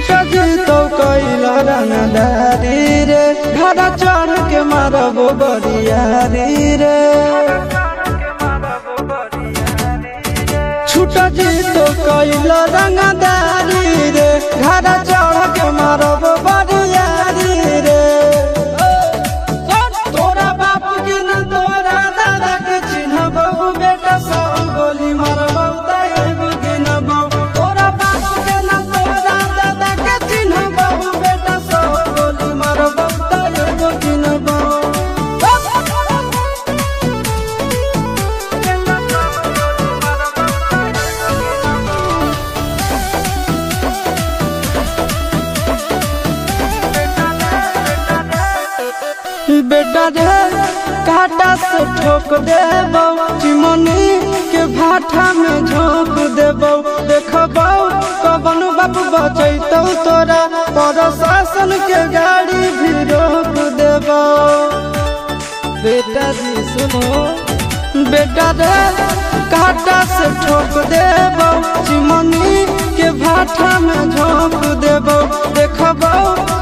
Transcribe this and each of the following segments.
छुटा जी तो कैला रंगदारी रे घर चढ़ के मारबो बरियारी रे छुटा जी तो कैला रंगदारी रे घर चढ़ के मारबो बरियारी रे तोरा बाप के न तोरा दादा के चिन्हबो बेटा सब गोली मारबो तैगो गिनबो तोरा बाप के न तोरा दादा के चिन्हबो बेटा सब गोली मारबो तैगो गिनबो बेटा रे काटा से ठोक देबो चिमनी के भाटा में झोंक देबो देखबो कवन बाप बचैतौ तोरा प्रशासन के गाड़ी भी रोक देबो बेटा जी सुनो बेटा रे काटा से ठोक देबो चिमनी के भाटा में झोंक देबो देखबो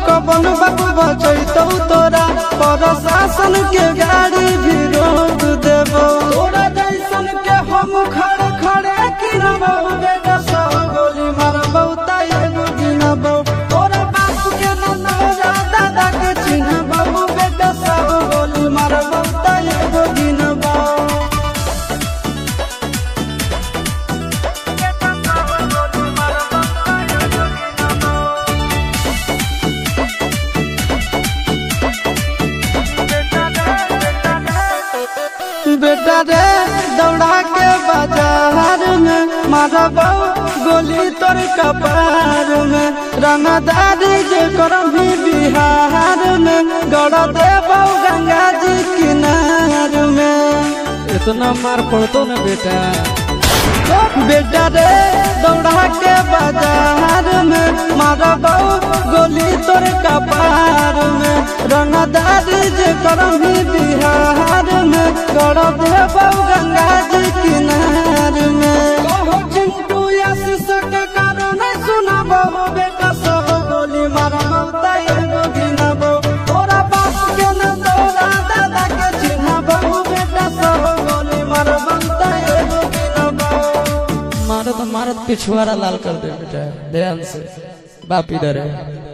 कवन बाप बचैतौ तोरा प्रशासन के गाड़ी भी रोक देबो तोरा जैसन के हम खड़े खड़े गिनबो बेटा सब गोली मारबो तैगो गिनबो तोरा बाप के न तोरा दादा के चिन्हबो बेटा सब गोली मारबो तैगो गिनबो बेटा रे दौड़ा के बाजार में मारबो गोली तोर कपार में रंगदारी जे करभी बिहार में गड़ देबो गंगा जी किनार में इतना मार पड़तो न बेटा बेटा रे दौड़ा के बाजार में मारबो गोली तोर कपार में रंगदारी जे करभी बिहार में गड़ देबो गंगा जी किनार में कहो चिंटू आशीष के कारण सुनबो बेटा सब गोली मारबो तैगो गिनबो तोरा बाप के न तोरा दादा के चिन्हबो बेटा सब गोली मारबो तैगो गिनबो मारत मारत पिछुआरा लाल कर दे बेटा ध्यान से बाप इधर है।